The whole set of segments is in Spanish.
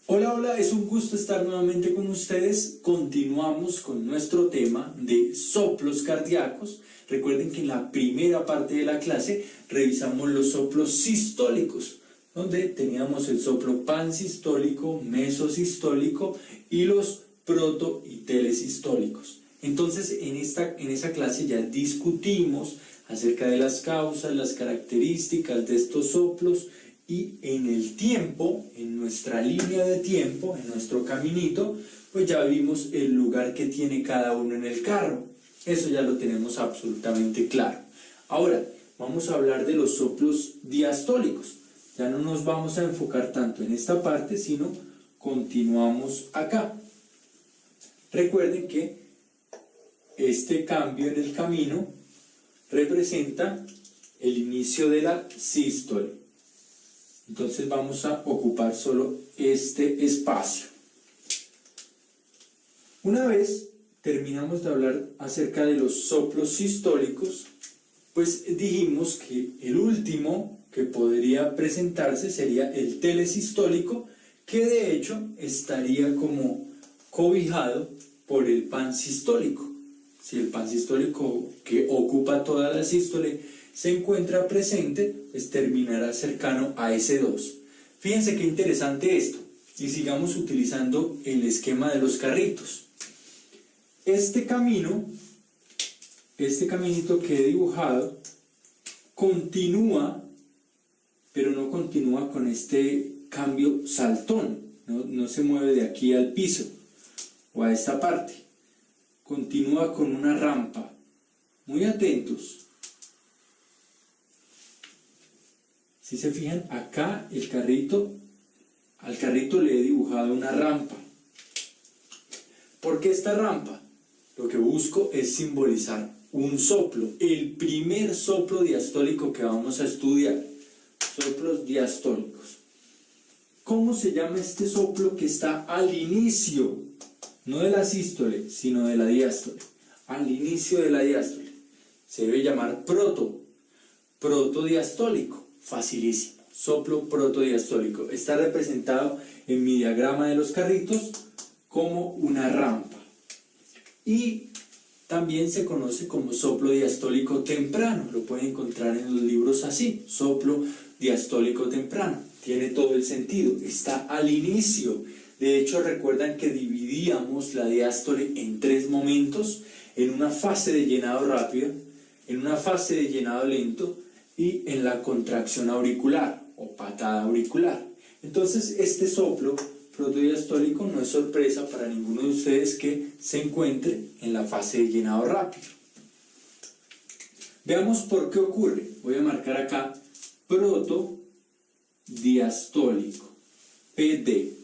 Hola, hola, es un gusto estar nuevamente con ustedes. Continuamos con nuestro tema de soplos cardíacos. Recuerden que en la primera parte de la clase revisamos los soplos sistólicos, donde teníamos el soplo pansistólico, mesosistólico y los proto y telesistólicos. Entonces, en esa clase ya discutimos acerca de las causas, las características de estos soplos y en el tiempo, en nuestra línea de tiempo, en nuestro caminito, pues ya vimos el lugar que tiene cada uno en el carro. Eso ya lo tenemos absolutamente claro. Ahora, vamos a hablar de los soplos diastólicos. Ya no nos vamos a enfocar tanto en esta parte, sino continuamos acá. Recuerden que este cambio en el camino representa el inicio de la sístole. Entonces vamos a ocupar solo este espacio. Una vez terminamos de hablar acerca de los soplos sistólicos, pues dijimos que el último que podría presentarse sería el telesistólico, que de hecho estaría como cobijado por el pansistólico. Si el pansistólico, que ocupa toda la sístole, se encuentra presente, pues terminará cercano a ese 2. Fíjense qué interesante esto, y sigamos utilizando el esquema de los carritos. Este caminito que he dibujado, continúa, pero no continúa con este cambio saltón, no se mueve de aquí al piso, o a esta parte, continúa con una rampa. Muy atentos. Si se fijan, acá al carrito le he dibujado una rampa. ¿Por qué esta rampa? Lo que busco es simbolizar un soplo, el primer soplo diastólico que vamos a estudiar, soplos diastólicos. ¿Cómo se llama este soplo que está al inicio, no de la sístole, sino de la diástole? Al inicio de la diástole. Se debe llamar protodiastólico. Facilísimo, soplo protodiastólico. Está representado en mi diagrama de los carritos como una rampa. Y también se conoce como soplo diastólico temprano. Lo pueden encontrar en los libros así, soplo diastólico temprano. Tiene todo el sentido, está al inicio. De hecho, recuerdan que dividíamos la diástole en 3 momentos, en una fase de llenado rápido, en una fase de llenado lento y en la contracción auricular o patada auricular. Entonces, este soplo protodiastólico no es sorpresa para ninguno de ustedes que se encuentre en la fase de llenado rápido. Veamos por qué ocurre. Voy a marcar acá protodiastólico, PD.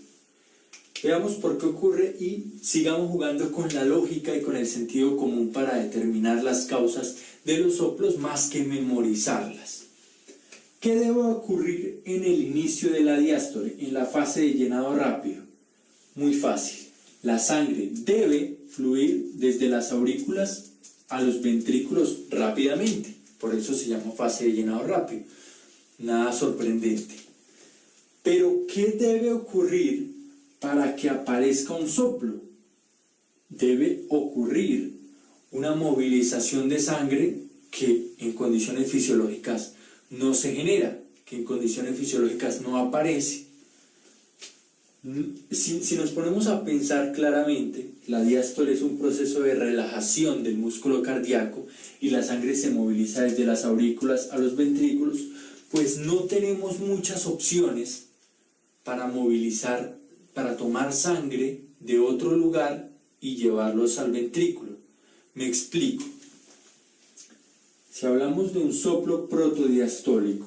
Veamos por qué ocurre y sigamos jugando con la lógica y con el sentido común para determinar las causas de los soplos más que memorizarlas. ¿Qué debe ocurrir en el inicio de la diástole, en la fase de llenado rápido? Muy fácil. La sangre debe fluir desde las aurículas a los ventrículos rápidamente. Por eso se llama fase de llenado rápido. Nada sorprendente. Pero, ¿qué debe ocurrir para que aparezca un soplo? Debe ocurrir una movilización de sangre que en condiciones fisiológicas no se genera, que en condiciones fisiológicas no aparece. Si nos ponemos a pensar claramente, la diástole es un proceso de relajación del músculo cardíaco y la sangre se moviliza desde las aurículas a los ventrículos, pues no tenemos muchas opciones para movilizar, para tomar sangre de otro lugar y llevarlos al ventrículo. Me explico. Si hablamos de un soplo protodiastólico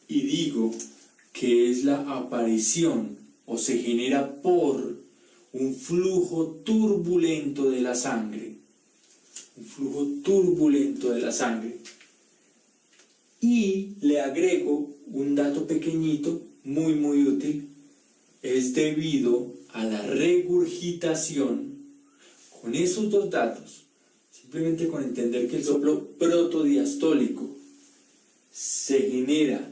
y digo que es la aparición o se genera por un flujo turbulento de la sangre, y le agrego un dato pequeñito, muy útil, es debido a la regurgitación. Con esos 2 datos, simplemente con entender que el soplo protodiastólico se genera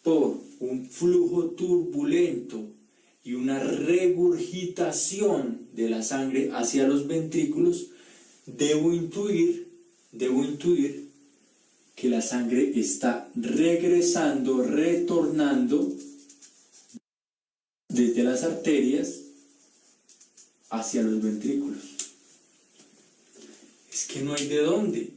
por un flujo turbulento y una regurgitación de la sangre hacia los ventrículos, debo intuir que la sangre está regresando, retornando desde las arterias hacia los ventrículos. Es que no hay de dónde.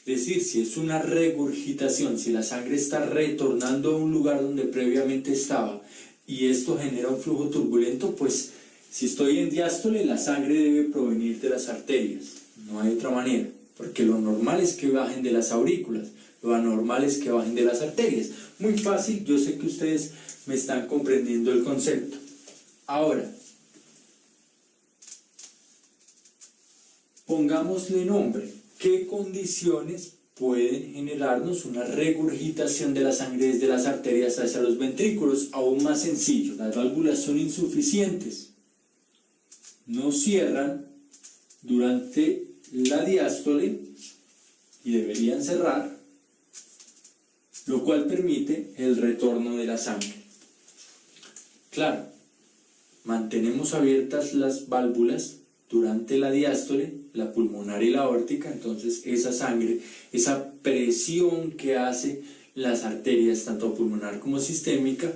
Es decir, si es una regurgitación, si la sangre está retornando a un lugar donde previamente estaba y esto genera un flujo turbulento, pues si estoy en diástole, la sangre debe provenir de las arterias. No hay otra manera, porque lo normal es que bajen de las aurículas, lo anormal es que bajen de las arterias. Muy fácil, yo sé que ustedes me están comprendiendo el concepto. Ahora, pongámosle nombre. ¿Qué condiciones pueden generarnos una regurgitación de la sangre desde las arterias hacia los ventrículos? Aún más sencillo, las válvulas son insuficientes, no cierran durante la diástole y deberían cerrar, lo cual permite el retorno de la sangre. Claro, mantenemos abiertas las válvulas durante la diástole, la pulmonar y la aórtica, entonces esa sangre, esa presión que hace las arterias, tanto pulmonar como sistémica,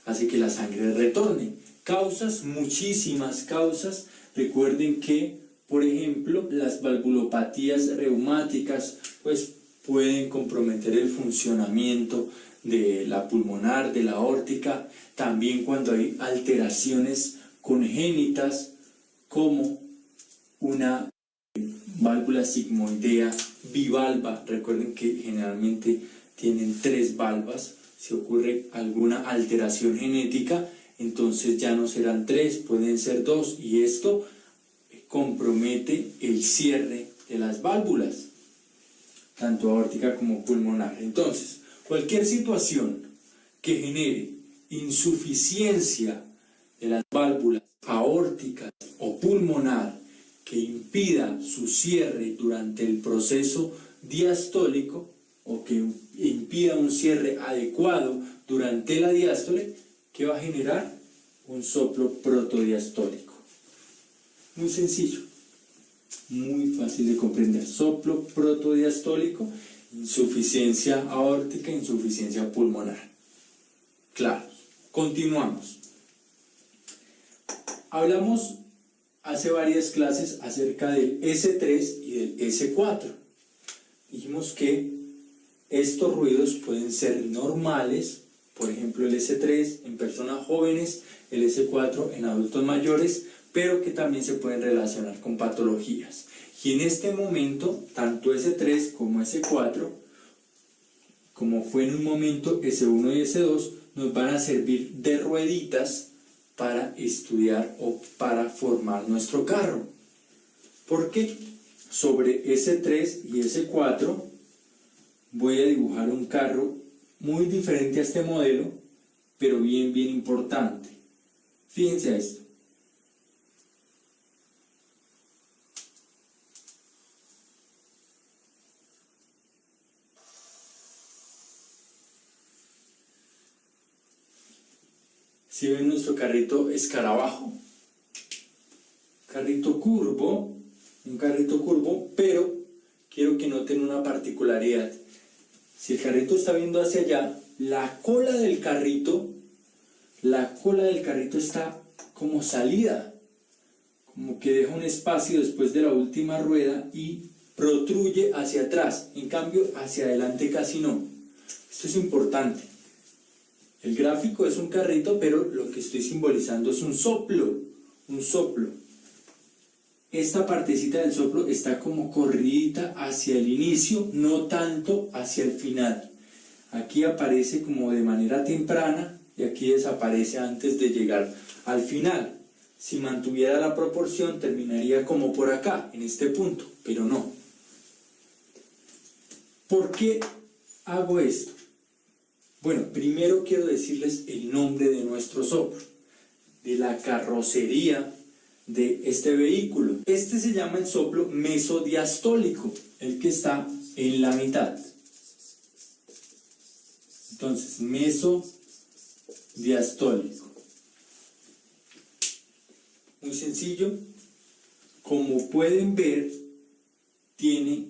hace que la sangre retorne. Causas, muchísimas causas. Recuerden que, por ejemplo, las valvulopatías reumáticas pues pueden comprometer el funcionamiento de la pulmonar, de la aórtica. También cuando hay alteraciones congénitas como una válvula sigmoidea bivalva. Recuerden que generalmente tienen 3 valvas. Si ocurre alguna alteración genética, entonces ya no serán 3, pueden ser 2, y esto compromete el cierre de las válvulas, tanto aórtica como pulmonar. Entonces, cualquier situación que genere insuficiencia de las válvulas aórticas o pulmonar, que impida su cierre durante el proceso diastólico o que impida un cierre adecuado durante la diástole, ¿qué va a generar? Un soplo protodiastólico. Muy sencillo, muy fácil de comprender. Soplo protodiastólico, insuficiencia aórtica, insuficiencia pulmonar. Claro, continuamos. Hablamos hace varias clases acerca del S3 y del S4. Dijimos que estos ruidos pueden ser normales, por ejemplo el S3 en personas jóvenes, el S4 en adultos mayores, pero que también se pueden relacionar con patologías. Y en este momento, tanto S3 como S4, como fue en un momento S1 y S2, nos van a servir de rueditas para estudiar o para formar nuestro carro. Porque sobre S3 y S4 voy a dibujar un carro muy diferente a este modelo, pero bien importante. Fíjense a esto. Si ven nuestro carrito escarabajo, un carrito curvo, pero quiero que noten una particularidad. Si el carrito está viendo hacia allá, la cola del carrito está como salida, como que deja un espacio después de la última rueda y protruye hacia atrás. En cambio, hacia adelante casi no. Esto es importante. El gráfico es un carrito, pero lo que estoy simbolizando es un soplo. Esta partecita del soplo está como corridita hacia el inicio, no tanto hacia el final. Aquí aparece como de manera temprana y aquí desaparece antes de llegar al final. Si mantuviera la proporción, terminaría como por acá, en este punto, pero no. ¿Por qué hago esto? Bueno, primero quiero decirles el nombre de nuestro soplo, de la carrocería de este vehículo. Este se llama el soplo mesodiastólico, el que está en la mitad. Entonces, mesodiastólico. Muy sencillo. Como pueden ver, tiene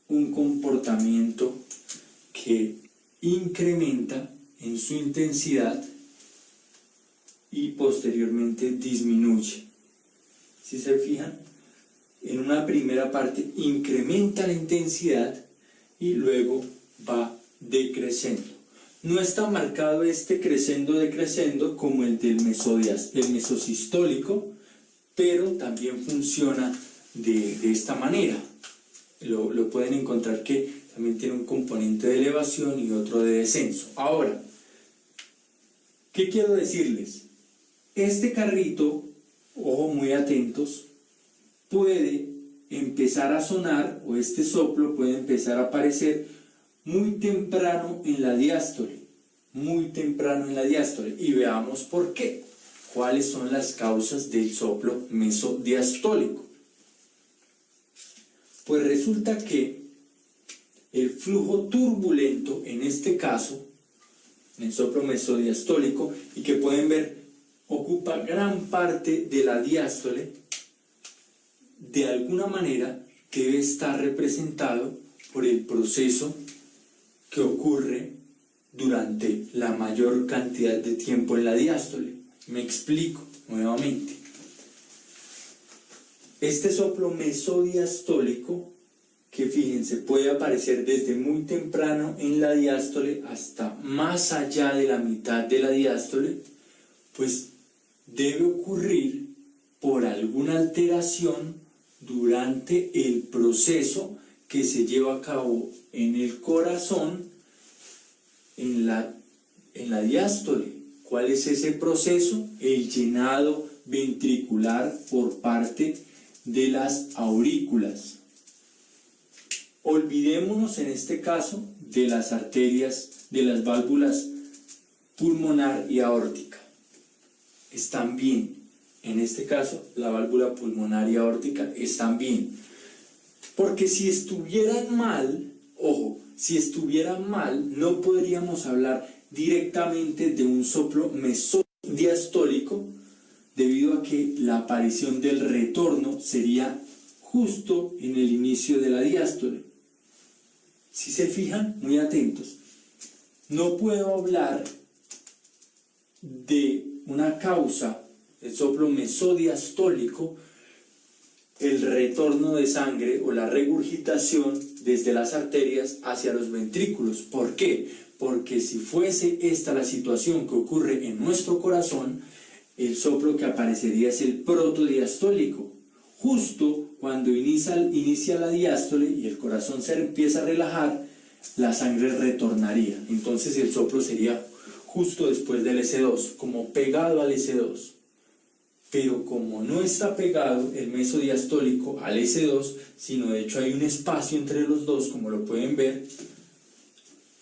un comportamiento que incrementa en su intensidad y posteriormente disminuye. Si se fijan, en una primera parte incrementa la intensidad y luego va decreciendo. No está marcado este decreciendo como el del mesosistólico, pero también funciona de esta manera. Lo pueden encontrar que también tiene un componente de elevación y otro de descenso. Ahora, ¿qué quiero decirles? Este carrito, ojo muy atentos, puede empezar a sonar, o este soplo puede empezar a aparecer muy temprano en la diástole, y veamos por qué. ¿Cuáles son las causas del soplo mesodiastólico? Pues resulta que el flujo turbulento, en este caso, en el soplo mesodiastólico, y que pueden ver, ocupa gran parte de la diástole, de alguna manera debe estar representado por el proceso que ocurre durante la mayor cantidad de tiempo en la diástole. Me explico nuevamente. Este soplo mesodiastólico, que fíjense, puede aparecer desde muy temprano en la diástole hasta más allá de la mitad de la diástole, pues debe ocurrir por alguna alteración durante el proceso que se lleva a cabo en el corazón, en la diástole. ¿Cuál es ese proceso? El llenado ventricular por parte de las aurículas. Olvidémonos en este caso de las arterias, de las válvulas pulmonar y aórtica. Están bien. En este caso, la válvula pulmonar y aórtica están bien. Porque si estuvieran mal, ojo, si estuvieran mal, no podríamos hablar directamente de un soplo mesodiastólico, debido a que la aparición del retorno sería justo en el inicio de la diástole. Si se fijan, muy atentos, no puedo hablar de una causa, el soplo mesodiastólico, el retorno de sangre o la regurgitación desde las arterias hacia los ventrículos. ¿Por qué? Porque si fuese esta la situación que ocurre en nuestro corazón, el soplo que aparecería es el protodiastólico. Justo cuando inicia la diástole y el corazón se empieza a relajar, la sangre retornaría. Entonces el soplo sería justo después del S2, como pegado al S2. Pero como no está pegado el mesodiastólico al S2, sino de hecho hay un espacio entre los dos, como lo pueden ver,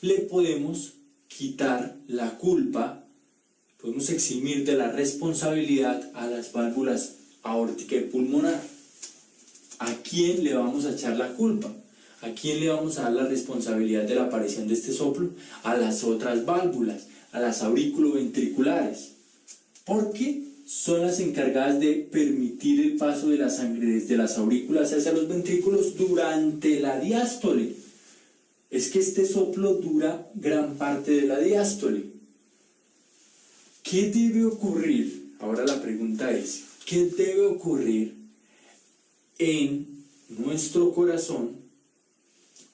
le podemos quitar la culpa, podemos eximir de la responsabilidad a las válvulas aórtica y pulmonar. ¿A quién le vamos a echar la culpa? ¿A quién le vamos a dar la responsabilidad de la aparición de este soplo? A las otras válvulas, a las aurículo-ventriculares. Porque son las encargadas de permitir el paso de la sangre desde las aurículas hacia los ventrículos durante la diástole. Es que este soplo dura gran parte de la diástole. ¿Qué debe ocurrir? Ahora la pregunta es, ¿qué debe ocurrir en nuestro corazón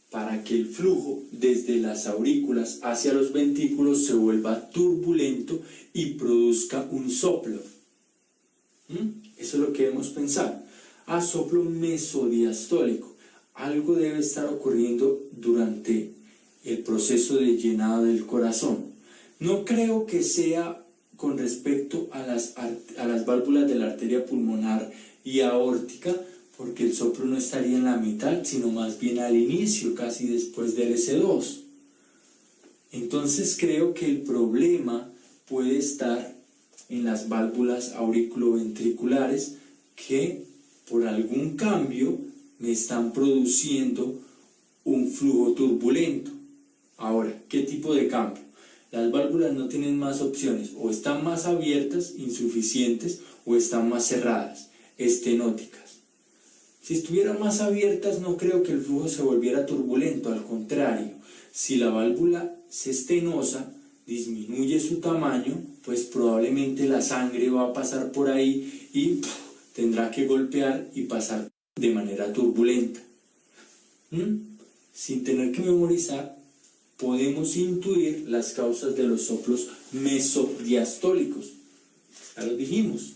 para que el flujo desde las aurículas hacia los ventrículos se vuelva turbulento y produzca un soplo? Eso es lo que debemos pensar. Soplo mesodiastólico. Algo debe estar ocurriendo durante el proceso de llenado del corazón. No creo que sea con respecto a las válvulas de la arteria pulmonar y aórtica, porque el soplo no estaría en la mitad, sino más bien al inicio, casi después del S2. Entonces creo que el problema puede estar en las válvulas auriculoventriculares, que por algún cambio me están produciendo un flujo turbulento. Ahora, ¿qué tipo de cambio? Las válvulas no tienen más opciones, o están más abiertas, insuficientes, o están más cerradas, estenóticas. Si estuvieran más abiertas, no creo que el flujo se volviera turbulento, al contrario, si la válvula es estenosa, disminuye su tamaño, pues probablemente la sangre va a pasar por ahí y tendrá que golpear y pasar de manera turbulenta. Sin tener que memorizar, podemos intuir las causas de los soplos mesodiastólicos. Ya lo dijimos.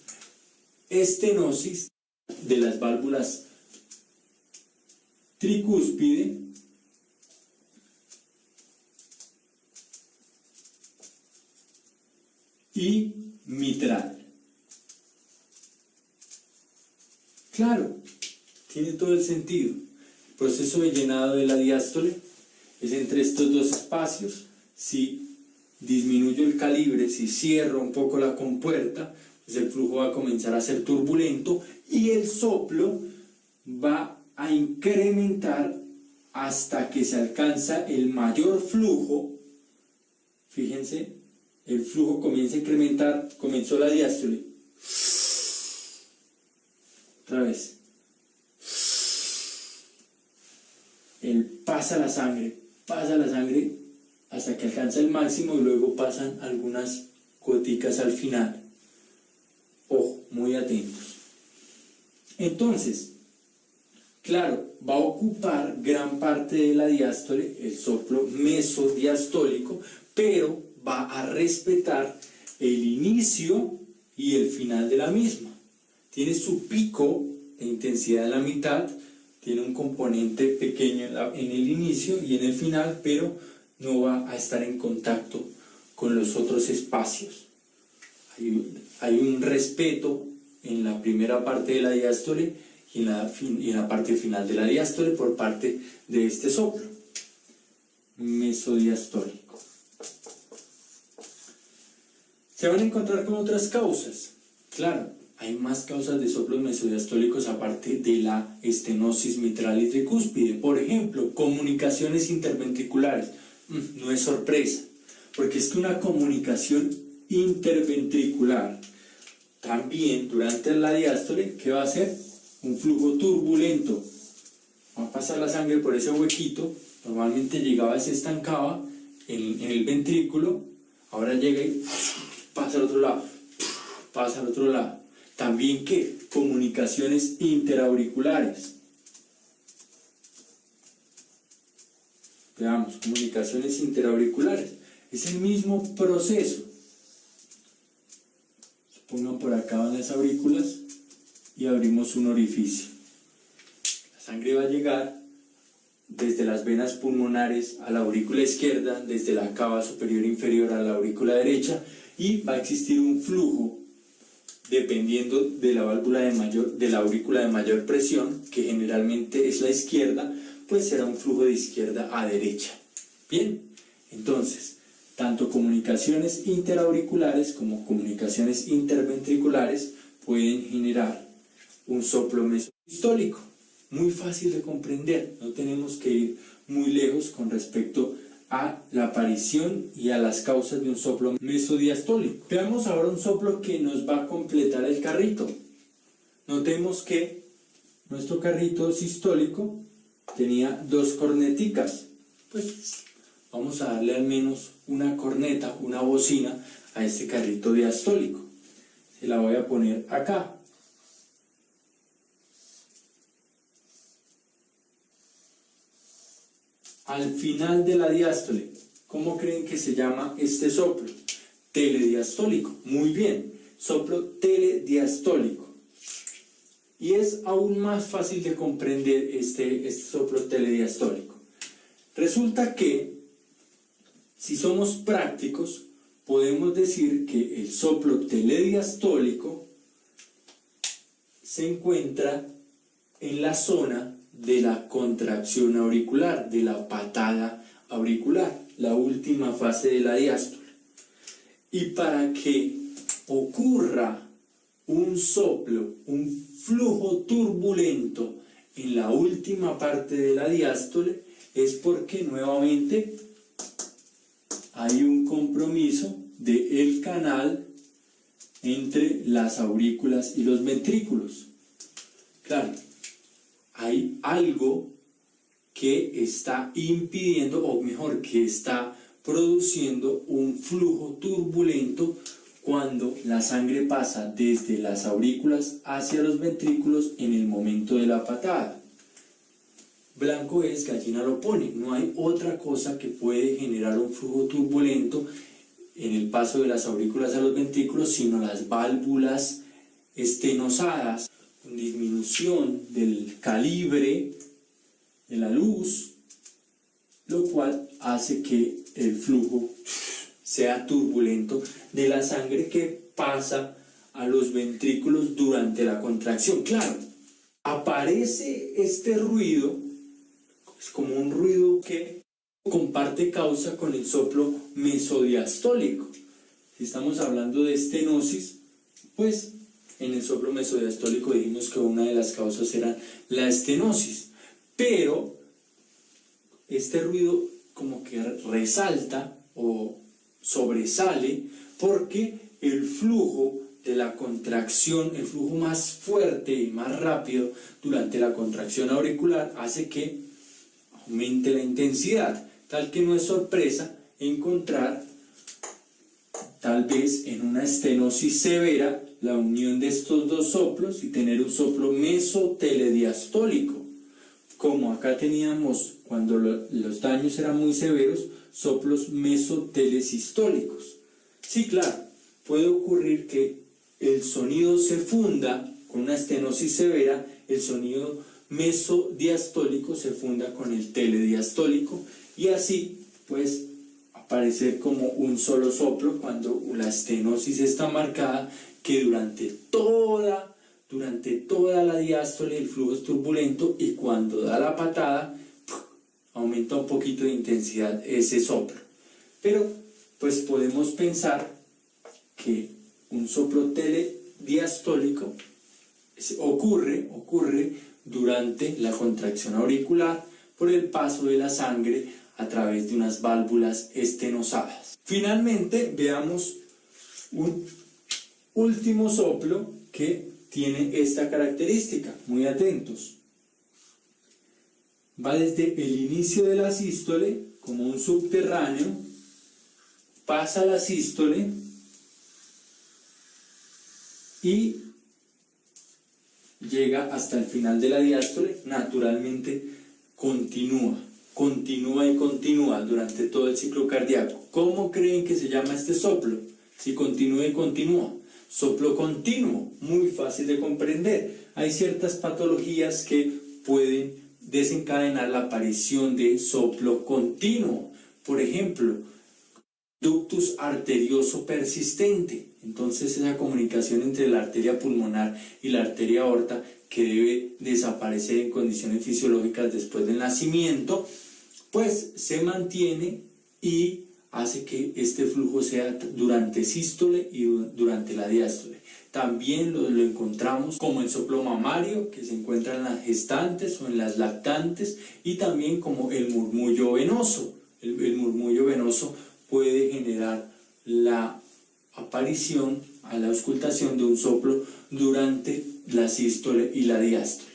Estenosis de las válvulas tricúspide y mitral. Claro, tiene todo el sentido. El proceso de llenado de la diástole es entre estos dos espacios. Si disminuyo el calibre, si cierro un poco la compuerta, pues el flujo va a comenzar a ser turbulento y el soplo va a incrementar hasta que se alcanza el mayor flujo. Fíjense, el flujo comienza a incrementar, comenzó la diástole. Otra vez. Él pasa la sangre hasta que alcanza el máximo y luego pasan algunas goticas al final. Ojo, muy atentos. Entonces, claro, va a ocupar gran parte de la diástole, el soplo mesodiastólico, pero va a respetar el inicio y el final de la misma. Tiene su pico de intensidad en la mitad, tiene un componente pequeño en el inicio y en el final, pero no va a estar en contacto con los otros espacios. Hay un respeto en la primera parte de la diástole y en la parte final de la diástole por parte de este soplo mesodiastólico. Se van a encontrar con otras causas. Claro, hay más causas de soplos mesodiastólicos aparte de la estenosis mitral y tricúspide. Por ejemplo, comunicaciones interventriculares. No es sorpresa, porque es que una comunicación interventricular también durante la diástole, ¿qué va a hacer? Un flujo turbulento. Va a pasar la sangre por ese huequito, normalmente llegaba y se estancaba en el ventrículo, ahora llega y pasa al otro lado, pasa al otro lado. También, ¿qué? Comunicaciones interauriculares. Veamos, comunicaciones interauriculares. Es el mismo proceso. Pongan por acá van las aurículas y abrimos un orificio. La sangre va a llegar desde las venas pulmonares a la aurícula izquierda, desde la cava superior e inferior a la aurícula derecha, y va a existir un flujo dependiendo de la válvula de la aurícula de mayor presión, que generalmente es la izquierda, pues será un flujo de izquierda a derecha. Bien, entonces, tanto comunicaciones interauriculares como comunicaciones interventriculares pueden generar un soplo mesodiastólico. Muy fácil de comprender, no tenemos que ir muy lejos con respecto a la aparición y a las causas de un soplo mesodiastólico. Veamos ahora un soplo que nos va a completar el carrito. Notemos que nuestro carrito sistólico tenía dos corneticas. Pues vamos a darle al menos una corneta, una bocina a este carrito diastólico. Se la voy a poner acá. Al final de la diástole, ¿cómo creen que se llama este soplo? Telediastólico. Muy bien, soplo telediastólico. Y es aún más fácil de comprender este soplo telediastólico. Resulta que, si somos prácticos, podemos decir que el soplo telediastólico se encuentra en la zona de la contracción auricular, de la patada auricular, la última fase de la diástole. Y para que ocurra un soplo, un flujo turbulento en la última parte de la diástole, es porque nuevamente hay un compromiso del canal entre las aurículas y los ventrículos. Claro, hay algo que está impidiendo, o mejor, que está produciendo un flujo turbulento cuando la sangre pasa desde las aurículas hacia los ventrículos en el momento de la patada. Blanco es, gallina lo pone. No hay otra cosa que puede generar un flujo turbulento en el paso de las aurículas a los ventrículos, sino las válvulas estenosadas, con disminución del calibre de la luz, lo cual hace que el flujo sea turbulento de la sangre que pasa a los ventrículos durante la contracción. Claro, aparece este ruido, es como un ruido que comparte causa con el soplo mesodiastólico. Si estamos hablando de estenosis, pues en el soplo mesodiastólico dijimos que una de las causas era la estenosis, pero este ruido como que resalta o sobresale porque el flujo de la contracción, el flujo más fuerte y más rápido durante la contracción auricular hace que aumente la intensidad, tal que no es sorpresa encontrar tal vez en una estenosis severa la unión de estos dos soplos y tener un soplo mesotelediastólico, como acá teníamos cuando los daños eran muy severos, soplos mesotelesistólicos. Sí, claro, puede ocurrir que el sonido se funda con una estenosis severa, el sonido mesodiastólico se funda con el telediastólico y así pues aparecer como un solo soplo cuando la estenosis está marcada, que durante toda la diástole el flujo es turbulento y cuando da la patada aumenta un poquito de intensidad ese soplo. Pero pues podemos pensar que un soplo telediastólico ocurre durante la contracción auricular por el paso de la sangre a través de unas válvulas estenosadas. Finalmente veamos un último soplo que tiene esta característica. Muy atentos. Va desde el inicio de la sístole como un subterráneo, pasa a la sístole y llega hasta el final de la diástole. Naturalmente continúa durante todo el ciclo cardíaco. ¿Cómo creen que se llama este soplo? Si continúa y continúa. Soplo continuo, muy fácil de comprender. Hay ciertas patologías que pueden desencadenar la aparición de soplo continuo. Por ejemplo, ductus arterioso persistente. Entonces esa comunicación entre la arteria pulmonar y la arteria aorta, que debe desaparecer en condiciones fisiológicas después del nacimiento, pues se mantiene y hace que este flujo sea durante sístole y durante la diástole. También lo encontramos como el soplo mamario, que se encuentra en las gestantes o en las lactantes, y también como el murmullo venoso. El murmullo venoso puede generar la aparición a la auscultación de un soplo durante la sístole y la diástole.